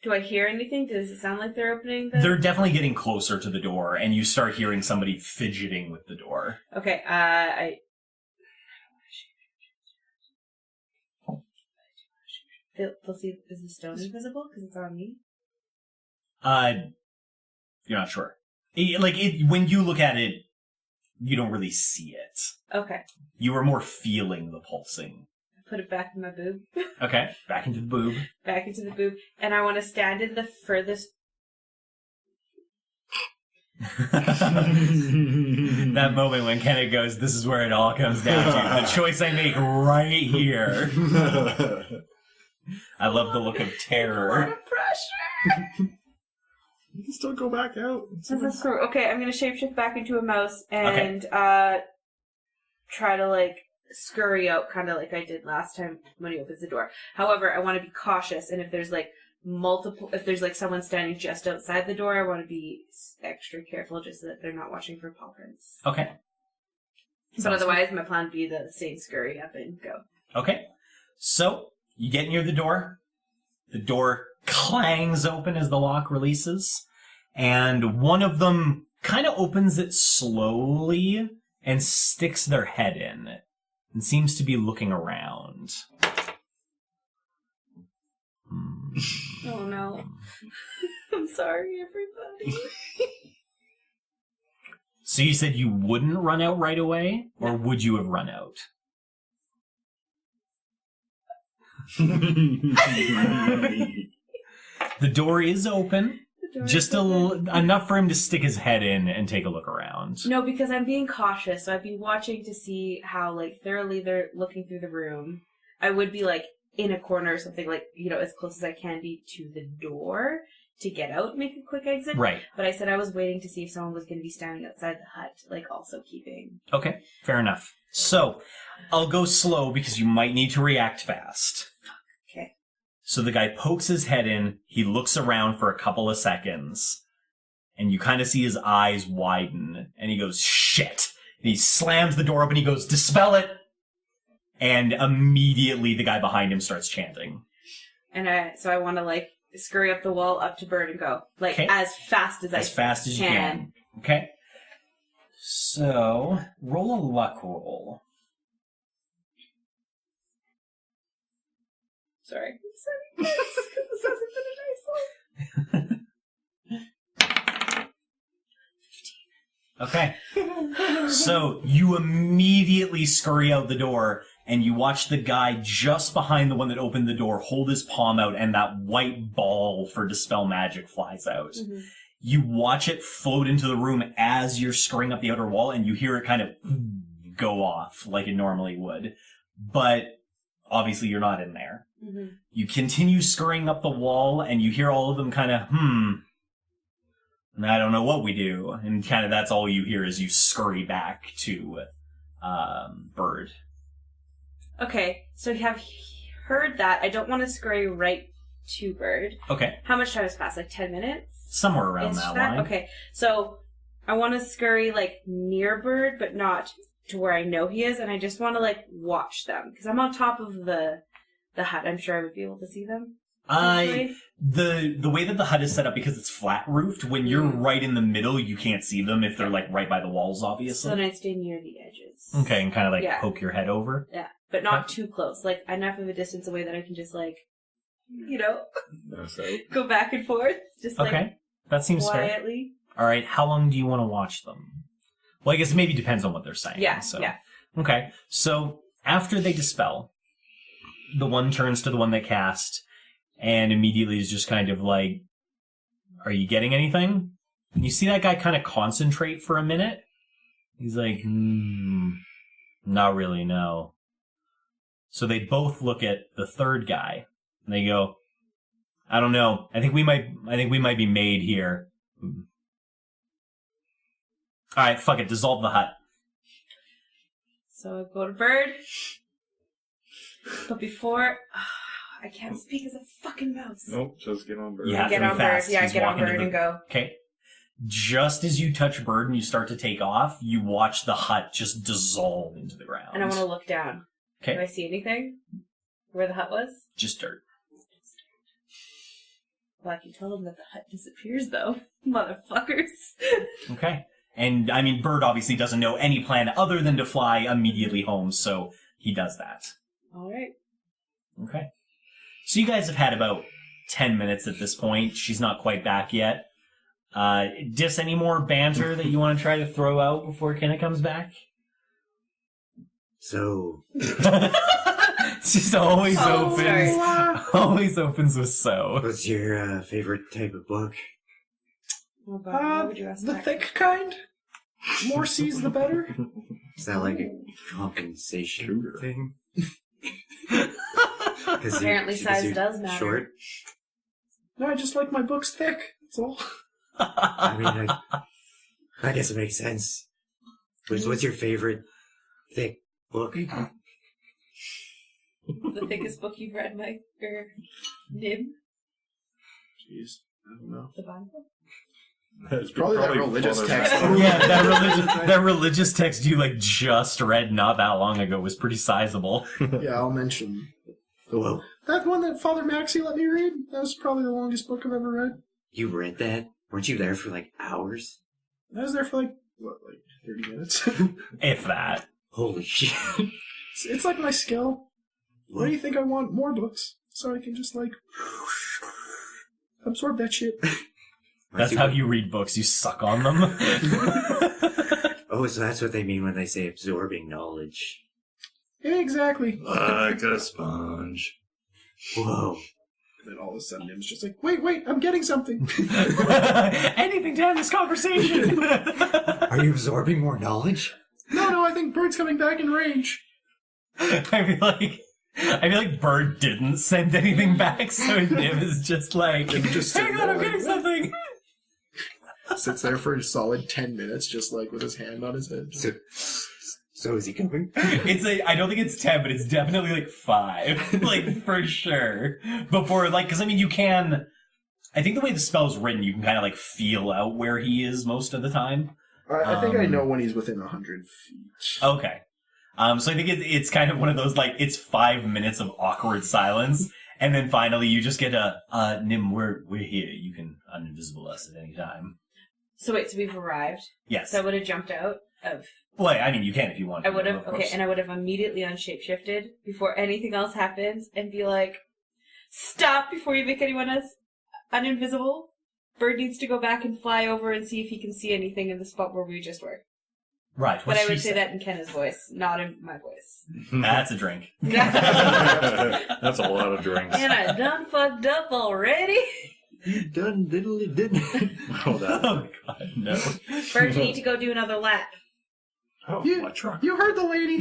do I hear anything? Does it sound like they're opening the... They're definitely getting closer to the door, and you start hearing somebody fidgeting with the door. Okay, They'll see, is the stone invisible? Because it's on me? You're not sure. When you look at it, you don't really see it. Okay. You were more feeling the pulsing. Put it back in my boob. Okay, back into the boob. Back into the boob. And I want to stand in the furthest... That moment when Kenna goes, this is where it all comes down to. The choice I make right here. I love the look of A lot terror. of pressure! You can still go back out. That's screw. Okay, I'm gonna shapeshift back into a mouse and try to like scurry out, kind of like I did last time when he opens the door. However, I want to be cautious, and if there's like someone standing just outside the door, I want to be extra careful, just so that they're not watching for paw prints. Okay. But otherwise, my plan would be the same scurry up and go. Okay. So, you get near the door. The door clangs open as the lock releases. And one of them kind of opens it slowly and sticks their head in. And seems to be looking around. Oh no. I'm sorry, everybody. So you said you wouldn't run out right away? Or would you have run out? The door is open. Just enough for him to stick his head in and take a look around. No, because I'm being cautious, so I'd be watching to see how, like, thoroughly they're looking through the room. I would be, like, in a corner or something, like, you know, as close as I can be to the door, to get out and make a quick exit. Right. But I said I was waiting to see if someone was going to be standing outside the hut, like also keeping. Okay, fair enough. So, I'll go slow because you might need to react fast. Okay. So the guy pokes his head in, he looks around for a couple of seconds, and you kind of see his eyes widen, and he goes, shit! And he slams the door open, he goes, dispel it! And immediately the guy behind him starts chanting. And so I want to, like, scurry up the wall up to Bird and go, like, Okay. as fast as I can. As fast as you can. Okay. So, roll a luck roll. Sorry. This hasn't been a nice one. Okay. So, you immediately scurry out the door, and you watch the guy just behind the one that opened the door hold his palm out, and that white ball for Dispel Magic flies out. Mm-hmm. You watch it float into the room as you're scurrying up the outer wall, and you hear it kind of go off like it normally would. But obviously you're not in there. Mm-hmm. You continue scurrying up the wall, and you hear all of them kind of, I don't know what we do. And kind of that's all you hear as you scurry back to Bird. Okay, so you have heard that. I don't want to scurry right to Bird. Okay. How much time has passed? Like 10 minutes? Somewhere around Is that line. Okay, so I want to scurry, like, near Bird, but not to where I know he is, and I just want to, like, watch them. Because I'm on top of the hut. I'm sure I would be able to see them. The way that the hut is set up, because it's flat roofed, when you're right in the middle, you can't see them if they're like right by the walls, obviously. So then I stay near the edges. Okay, and kind of like poke your head over. Yeah, but not too close. Like enough of a distance away that I can just like, go back and forth. Just like that seems quietly. Fair. All right, how long do you want to watch them? Well, I guess it maybe depends on what they're saying. Yeah. So. Yeah. Okay, so after they dispel, the one turns to the one they cast. And immediately is just kind of like, are you getting anything? And you see that guy kind of concentrate for a minute. He's like, not really, no. So they both look at the third guy and they go, I don't know. I think we might be made here. All right, fuck it. Dissolve the hut. So I go to Bird. But before... I can't speak as a fucking mouse. Nope, just get on Bird. You have get to be on fast. Bird. Yeah, He's get on walking to Bird the- and go. Okay. Just as you touch Bird and you start to take off, you watch the hut just dissolve into the ground. And I want to look down. Okay. Do I see anything? Where the hut was? Just dirt. Well, I can tell them that the hut disappears, though. Motherfuckers. Okay. And, I mean, Bird obviously doesn't know any plan other than to fly immediately home, so he does that. All right. Okay. So you guys have had about 10 minutes at this point. She's not quite back yet. Dis, any more banter that you want to try to throw out before Kenna comes back? So, She's always sorry. always opens with so. what's your favorite type of book? Oh, God. Why would you ask The that? thick kind? More C's the better? Is that like a compensation thing? Apparently size does matter. Short? No, I just like my books thick. That's all. I mean, I guess it makes sense. What's your favorite thick book? The thickest book you've read, Mike? Or Nib? Jeez, I don't know. The Bible? It's Probably that religious text. Yeah, that religious text you like just read not that long ago was pretty sizable. Yeah, I'll mention. Whoa. That one that Father Maxie let me read, that was probably the longest book I've ever read. You read that? Weren't you there for like hours? I was there for like 30 minutes? If that. Holy shit. It's like my skill. What do you think I want? More books. So I can just like absorb that shit. That's how you read books. You suck on them. Oh, so that's what they mean when they say absorbing knowledge. Yeah, exactly. Like a sponge. Whoa. And then all of a sudden Nim's just like, wait, I'm getting something. Anything to end this conversation. Are you absorbing more knowledge? No, I think Bird's coming back in range. I'd be like, I feel like Bird didn't send anything back, so Nim is just like, Just hang sitting on, there I'm getting like, something. Sits there for a solid 10 minutes, just like with his hand on his head. So is he coming? I don't think it's 10, but it's definitely like 5. Like, for sure. Before, like, because I mean, you can, I think the way the spell's written, you can kind of like feel out where he is most of the time. I think I know when he's within 100 feet. Okay. So I think it's kind of one of those, like, it's 5 minutes of awkward silence, and then finally you just get Nim, we're here. You can uninvisible us at any time. So wait, so we've arrived. Yes. So I would have jumped out of. Well, I mean, you can if you want. I would have, of okay, course. and I would have immediately unshapeshifted before anything else happens and be like, stop before you make anyone else uninvisible. Bird needs to go back and fly over and see if he can see anything in the spot where we just were. Right. But I would she say said. that in Kenna's voice, not in my voice. That's a drink. That's a lot of drinks. And I done fucked up already. You done diddly didn't. Oh, that. Oh, God, no. Bird, you need to go do another lap. Oh, You- my truck. You heard the lady.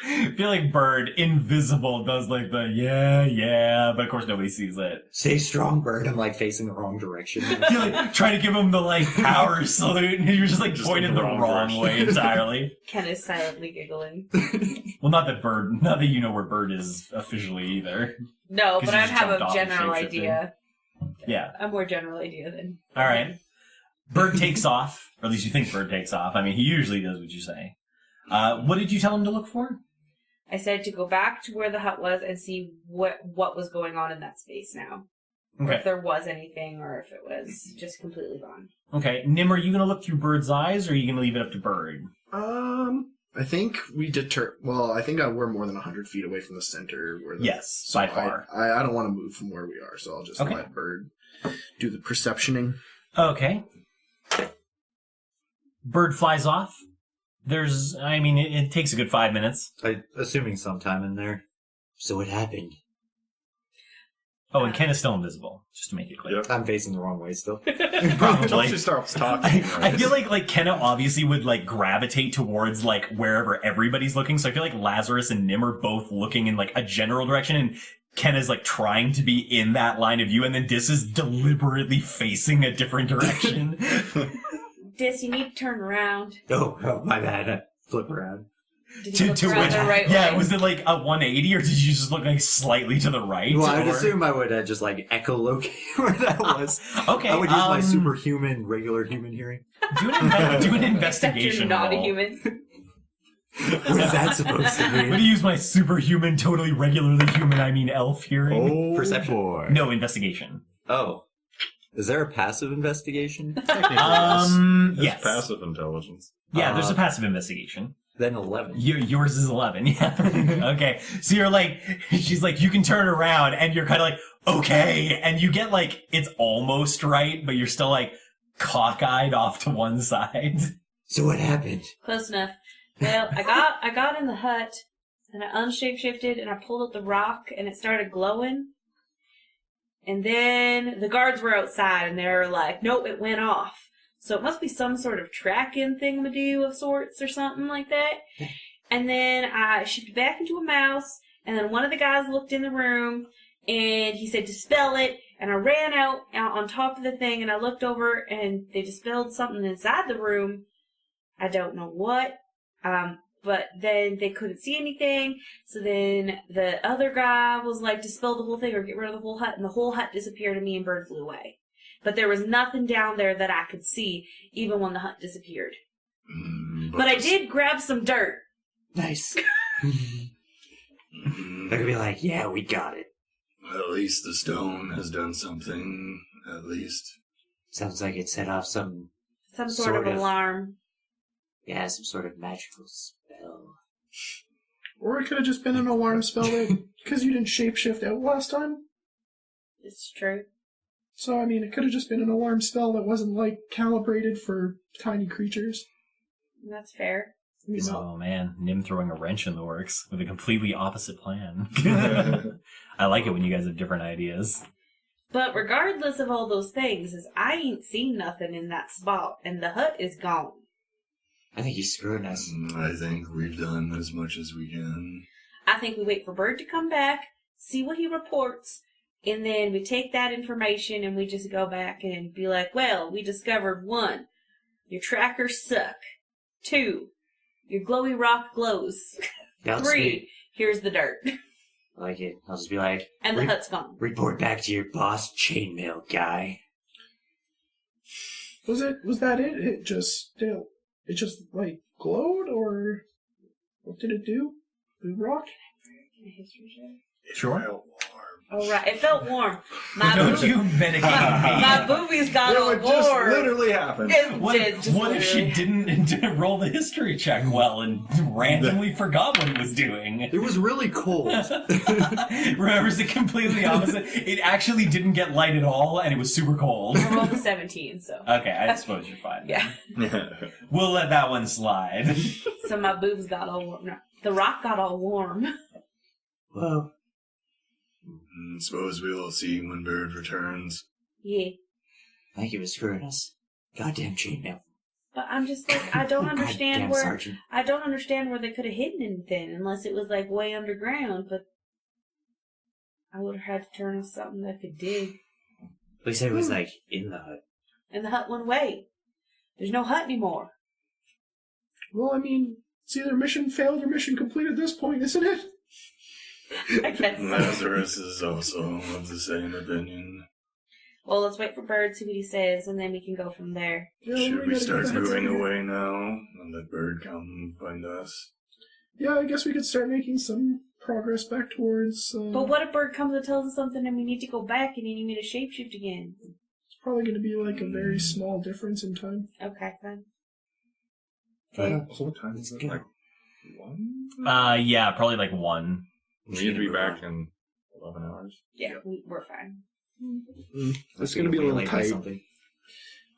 I feel like Bird, invisible, does like the yeah, but of course nobody sees it. Stay strong, Bird. I'm like facing the wrong direction. You're like trying to give him the like power salute, and you're just like Just pointed in the the wrong wrong direction. way entirely. Kenna's silently giggling. Well, not that you know where Bird is officially either. No, 'Cause but you I just have jumped a off and general shapeshifted. idea. Yeah. A more general idea than. All right. Bird takes off, or at least you think Bird takes off. I mean, he usually does what you say. What did you tell him to look for? I said to go back to where the hut was and see what was going on in that space now. Or Okay. if there was anything, or if it was just completely gone. Okay. Nim, are you going to look through Bird's eyes, or are you going to leave it up to Bird? I think we deter. Well, I think we're more than 100 feet away from the center. Where the, Yes, so by far. I don't want to move from where we are, so I'll just Okay. let Bird do the perceptioning. Okay. Bird flies off. It takes a good 5 minutes. Assuming sometime in there. So what happened? Oh, and Ken is still invisible, just to make it clear. Yep. I'm facing the wrong way still. Until Probably. she stops talking. I feel like Kenna obviously would like gravitate towards like wherever everybody's looking. So I feel like Lazarus and Nim are both looking in like a general direction, and Kenna's like trying to be in that line of view, and then Dis is deliberately facing a different direction. Dis, you need to turn around. Oh, my bad. I flip around. Did you look to around which, the right yeah, way? was it like a 180, or did you just look like slightly to the right? Well, I'd or- assume I would just like echolocate where that was. Okay, I would use my superhuman, regular human hearing. do an Except you're investigation not roll. a human. What is that supposed to I'm gonna mean? use my superhuman, totally regularly human, I mean elf hearing. Oh, Perception. boy. No, investigation. Oh. Is there a passive investigation? It's Yes. passive intelligence. Yeah, there's a passive investigation. Then 11. Yours is 11, yeah. Okay, so you're like, she's like, you can turn around, and you're kind of like, okay, and you get like, it's almost right, but you're still like cockeyed off to one side. So what happened? Close enough. Well, I got in the hut, and I unshapeshifted, and I pulled up the rock, and it started glowing. And then the guards were outside, and they were like, nope, it went off. So it must be some sort of tracking thingamadoo of sorts or something like that. And then I shifted back into a mouse, and then one of the guys looked in the room, and he said, dispel it. And I ran out on top of the thing, and I looked over, and they dispelled something inside the room. I don't know what. But then they couldn't see anything. So then the other guy was like, dispel the whole thing or get rid of the whole hut. And the whole hut disappeared, and me and Bird flew away. But there was nothing down there that I could see, even when the hut disappeared. But I did grab some dirt. Nice. They're gonna be like, yeah, we got it. At least the stone has done something, at least. Sounds like it set off some Some sort of alarm. Yeah, some sort of magical spell. Or it could have just been an alarm spell because you didn't shapeshift out last time. It's true. So, I mean, it could have just been an alarm spell that wasn't, like, calibrated for tiny creatures. That's fair. I mean, Oh man, Nim throwing a wrench in the works with a completely opposite plan. I like it when you guys have different ideas. But regardless of all those things, is I ain't seen nothing in that spot, and the hut is gone. I think he's screwing us. I think we've done as much as we can. I think we wait for Bird to come back, see what he reports, and then we take that information and we just go back and be like, well, we discovered 1, your trackers suck. 2, your glowy rock glows. That's 3, sweet. here's the dirt. I like it. I'll just be like, And the hut's gone. report back to your boss, chainmail guy. Was that it? It just like glowed, or what did it do? The rock? Can I history check? Sure. Oh, right. It felt warm. My Don't you medicate me. My boobies got all It just warm. literally happened. It What, did, just what if she literally. didn't roll the history check well and randomly forgot what he was doing? It was really cold. Remembers it completely opposite. It actually didn't get light at all, and it was super cold. I rolled a 17, so. Okay, I suppose you're fine. Yeah. We'll let that one slide. So my boobs got all warm. No, the rock got all warm. Whoa. Suppose we'll see when Bird returns. Yeah. I think he was screwing us. Goddamn chainmail. But I'm just like, I don't understand Goddamn where sergeant. I don't understand where they could have hidden anything unless it was like way underground, but I would have had to turn on something that could dig. We said it was like in the hut. And the hut went away. There's no hut anymore. Well, I mean, it's either mission failed or mission complete at this point, isn't it? I guess so. Lazarus is also of the same opinion. Well, let's wait for Bird, see what he says, and then we can go from there. Yeah, Should we gotta start get that moving together. away now and let Bird come find us? Yeah, I guess we could start making some progress back towards. But what if Bird comes and tells us something and we need to go back and you need me to shapeshift again? It's probably going to be like a very small difference in time. Okay, fine. So what time is it? Like 1? Yeah, probably like 1. We need to be back in 11 hours. Yeah, we're fine. It's going to be a little Late or tight something.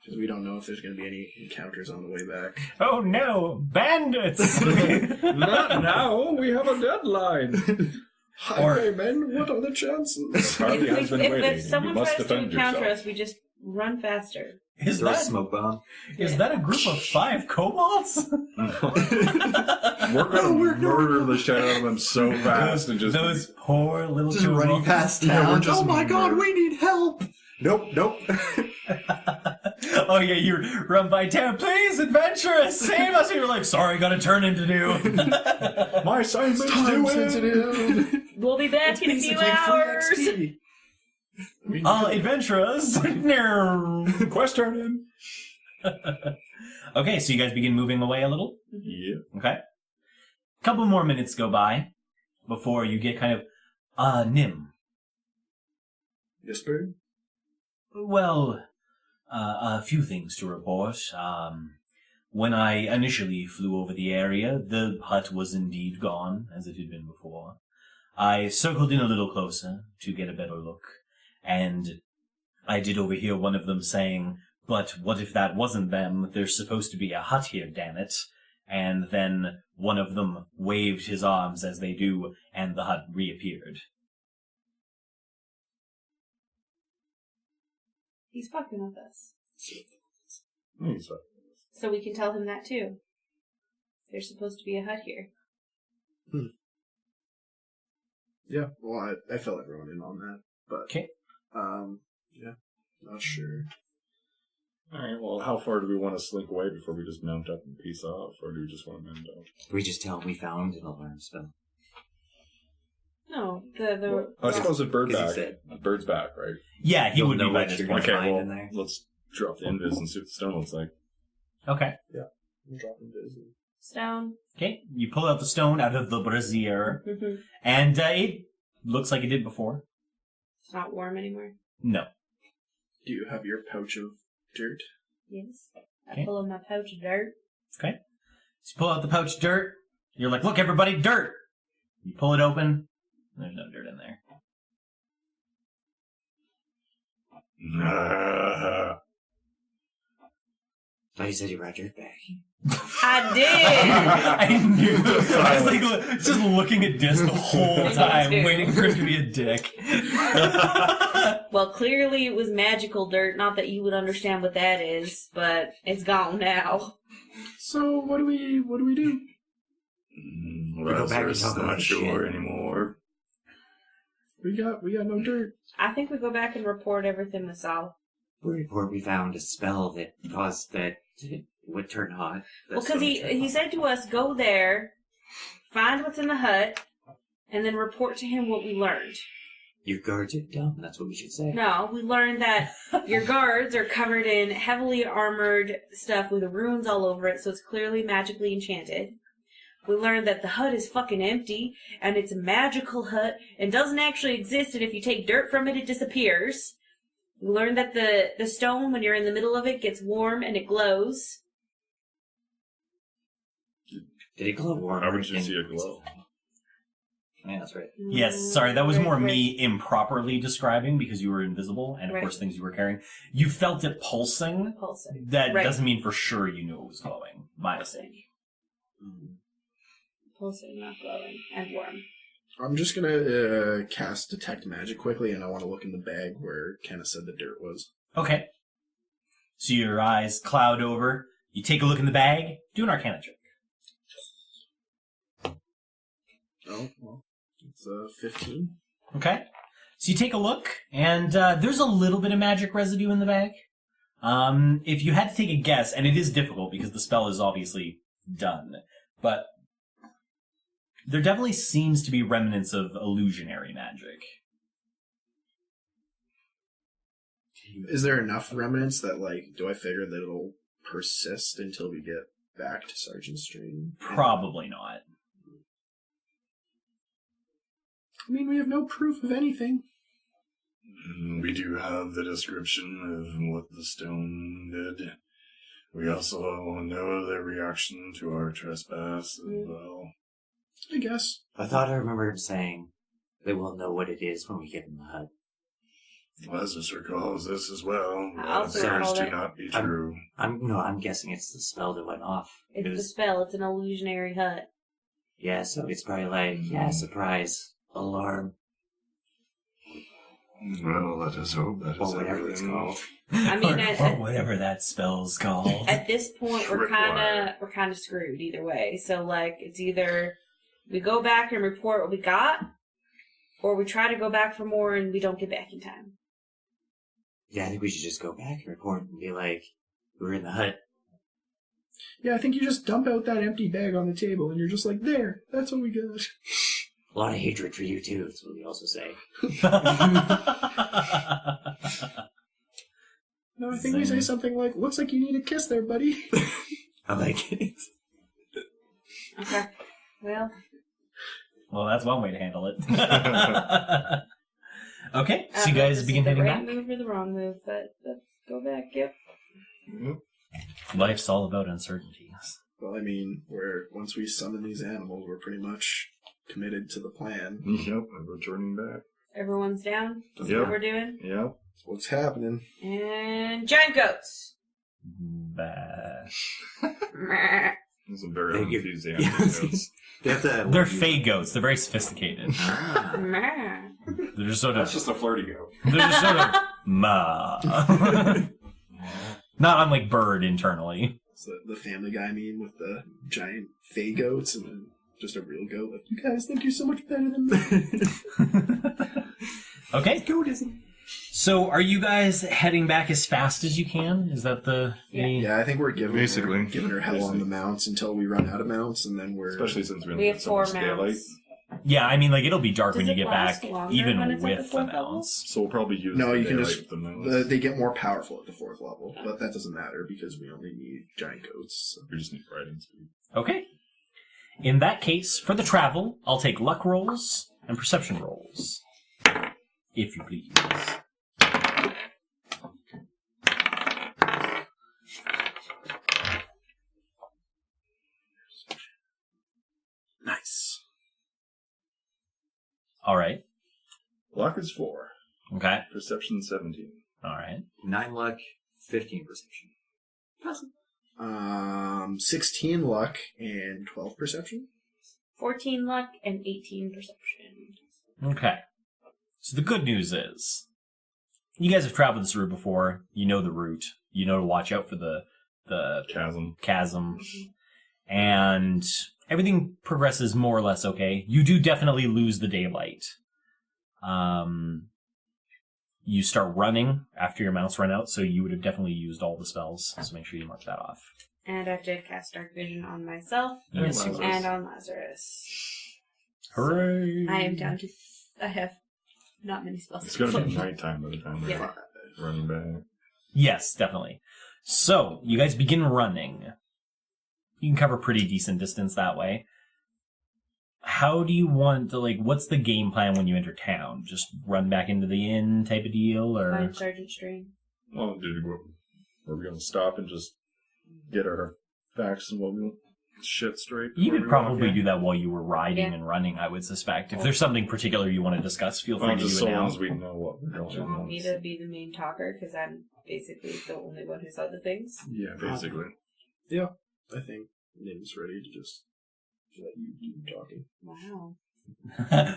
because we don't know if there's going to be any encounters on the way back. Oh no, bandits! Not now. We have a deadline. Highwaymen, what are the chances? Party has been waiting. If You someone must tries to defend encounter yourself. us, we just run faster. Is Throw a that smoke bomb. is that a group of 5 kobolds? We're gonna murder the shit out of them so fast and just Those poor little Just kobolds. running past Yeah, we're town. just Oh my god, we need help! Nope, nope. Oh yeah, you run by town. Please, adventurous, save us! And you're like, sorry, got a turn in to do. My assignment's Time due in. sensitive. We'll be back in a few hours. Adventurers. No. Quest turn in. Okay, so you guys begin moving away a little. Yeah. Okay. Couple more minutes go by before you get kind of Nim. Yes, Bird? Well, a few things to report. When I initially flew over the area, the hut was indeed gone, as it had been before. I circled in a little closer to get a better look, and I did overhear one of them saying, "But what if that wasn't them? There's supposed to be a hut here, damn it." And then one of them waved his arms as they do, and the hut reappeared. He's fucking with us. He's fine. So we can tell him that too. There's supposed to be a hut here. Yeah, well, I fill everyone in on that, but Okay. yeah, not sure. Alright, well, how far do we want to slink away before we just mount up and peace off? Or do we just want to mount up? We just tell him we found an alarm spell. No, the I suppose if Bird's 'Cause back. he said- Bird's back, right? Yeah, he You'll would be know by what this you're point. gonna Okay, find well, in there. let's drop the invis and see what the stone looks like. Okay. I'm dropping busy. stone. Okay, you pull out the stone out of the brazier, Mm-hmm. and it looks like it did before. It's not warm anymore. No. Do you have your pouch of dirt? Yes. I Okay. pull in my pouch of dirt. Okay. So you pull out the pouch dirt. You're like, look, everybody, dirt! You pull it open. There's no dirt in there. Thought you said you brought dirt back. I did! I knew. I was like, just looking at Dis the whole time, too. waiting for him to be a dick. Well, clearly it was magical dirt. Not that you would understand what that is, but it's gone now. So what do we do? go back and Lazarus talk is not about sure shit. anymore. We got no dirt. I think we go back and report everything we saw. We report we found a spell that caused that it would turn hot. Well, because he said to us, go there, find what's in the hut, and then report to him what we learned. Your guards are dumb, that's what we should say. No, we learned that your guards are covered in heavily armored stuff with runes all over it, so it's clearly magically enchanted. We learned that the hut is fucking empty, and it's a magical hut, and doesn't actually exist, and if you take dirt from it, it disappears. We learned that the stone, when you're in the middle of it, gets warm and it glows. Did it glow warm? How would you see a glow? Yeah, that's right. Yes, sorry, that was Right, more right. me improperly describing because you were invisible and, of Right. course, things you were carrying. You felt it pulsing. Pulsing. That Right. doesn't mean for sure you knew it was glowing. My mistake. Pulsing, not glowing, and warm. I'm just gonna cast Detect Magic quickly, and I want to look in the bag where Kenna said the dirt was. Okay. So your eyes cloud over. You take a look in the bag. Do an Arcana check. Oh, well, it's 15. Okay. So you take a look, and there's a little bit of magic residue in the bag. If you had to take a guess, and it is difficult because the spell is obviously done, but there definitely seems to be remnants of illusionary magic. Is there enough remnants that, like, do I figure that it'll persist until we get back to Sergeant Stream? Probably not. I mean, we have no proof of anything. We do have the description of what the stone did. We also know their reaction to our trespass as well. I guess. I thought I remember him saying that we'll know what it is when we get in the hut. Lazarus recalls this as well. I also It appears recall to that. not be true. I'm guessing it's the spell that went off. It's It the was- spell. It's an illusionary hut. Yeah, so it's probably like, surprise, alarm, Well, let us hope that or is whatever it's everything. called. I mean, or whatever that spell's called. at this point, we're Tripwire. kind of screwed either way. So like, it's either we go back and report what we got, or we try to go back for more and we don't get back in time. Yeah, I think we should just go back and report and be like, we were in the hut. Yeah, I think you just dump out that empty bag on the table, and you're just like, there, that's what we got. A lot of hatred for you too, that's what we also say. No, I think we say something like, looks like you need a kiss there, buddy. I like it. Okay. Well, Well, that's one way to handle it. Okay, so you I don't know if guys this begin is the heading right back. move or the wrong move, but let's go back. Yep. Life's all about uncertainties. Well, I mean, once we summon these animals, we're pretty much committed to the plan. Yep, I'm returning back. Everyone's down. That's Yep. what we're doing. Yep. What's happening? And giant goats. Bah. Meh. These are very Thank you. enthusiastic notes. They have to. They're fey goats. They're very sophisticated. Meh. They're just sort of. That's just a flirty goat. They're just sort of ma. Not unlike bird internally. It's the Family Guy meme with the giant fey goats and then just a real goat. Like, you guys think you're so much better than me. Okay. Goatism. So, are you guys heading back as fast as you can? Is that the? Yeah, I think we're giving Basically. her hell on the mounts until we run out of mounts, and then we're... Especially since we We only have have so 4 much daylight. mounts. Yeah, I mean, like it'll be dark when Does you it get last back, longer even when it's at the with the fourth level? mounts. So we'll probably use No, the you can daylight just... with the mounts. they get more powerful at the 4th level, but that doesn't matter because we only need giant goats. So. We just need riding speed. Okay. In that case, for the travel, I'll take luck rolls and perception rolls, if you please. Nice. All right. Luck is 4. Okay. Perception 17. All right. 9 luck, 15 perception. 16 luck and 12 perception. 14 luck and 18 perception. Okay. So the good news is, you guys have traveled this route before. You know the route. You know to watch out for the Chasm. chasm, and everything progresses more or less okay. You do definitely lose the daylight. You start running after your mounts run out, so you would have definitely used all the spells, so make sure you mark that off. And I have to cast Dark Vision on myself Yes, Lazarus. and on Lazarus. Hooray! I am down to... I have not many spells. It's gonna be nighttime by the time we're Yeah. running back. Yes, definitely. So, you guys begin running. You can cover pretty decent distance that way. How do you want to, what's the game plan when you enter town? Just run back into the inn type of deal, or... Find Sergeant Strain. Well, dude, are we gonna stop and just get our facts and what we shit straight? You could before we walk probably in? do that while you were riding Yeah. and running, I would suspect. If there's something particular you want to discuss, feel free Well, to just do so it long now. as we know what we're Do you going want me to be the main talker? Because I'm basically the only one who saw the things. Yeah, basically. I think Nim's ready to just let you do the talking. Wow.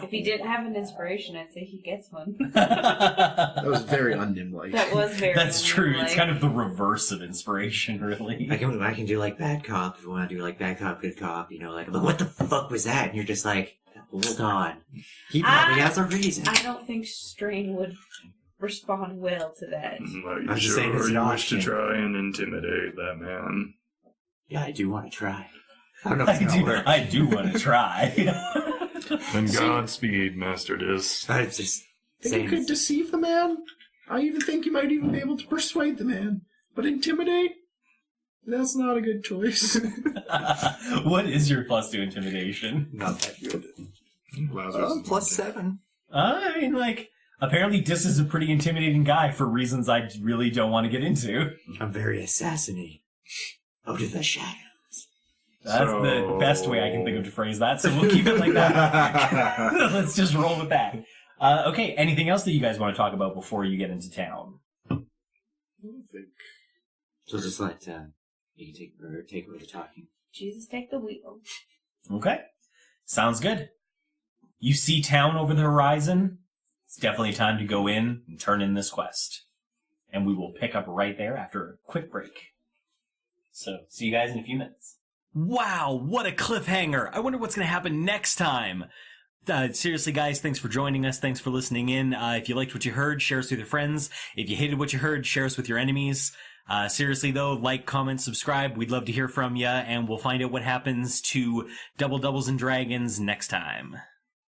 If he didn't have an inspiration, I'd say he gets one. That was very un-Nim-like. That was very That's true. like- It's kind of the reverse of inspiration, really. I can do like bad cop if you want to do like bad cop, good cop. You know, like what the fuck was that? And you're just like, hold on, he probably has a reason. I don't think Strain would respond well to that. Are you I'm just saying it's sure an you wish to option. try and intimidate that man? Yeah, I do want to try. I don't know if it's gonna work. I do want to try. Then Godspeed, Master Dis. I was just Think saying. you could deceive the man? I even think you might even be able to persuade the man. But intimidate? That's not a good choice. What is your +2 intimidation? Not that good. Lazarus is +7. I mean, apparently Dis is a pretty intimidating guy for reasons I really don't want to get into. I'm very assassinating. Out of the shadows. That's the best way I can think of to phrase that, so we'll keep it like that. Let's just roll with that. Okay, anything else that you guys want to talk about before you get into town? I don't think. So just let you can take over the talking. Jesus, take the wheel. Okay, sounds good. You see town over the horizon. It's definitely time to go in and turn in this quest. And we will pick up right there after a quick break. So, see you guys in a few minutes. Wow, what a cliffhanger. I wonder what's going to happen next time. Seriously, guys, thanks for joining us. Thanks for listening in. If you liked what you heard, share us with your friends. If you hated what you heard, share us with your enemies. Seriously, though, like, comment, subscribe. We'd love to hear from you, and we'll find out what happens to Double Doubles and Dragons next time.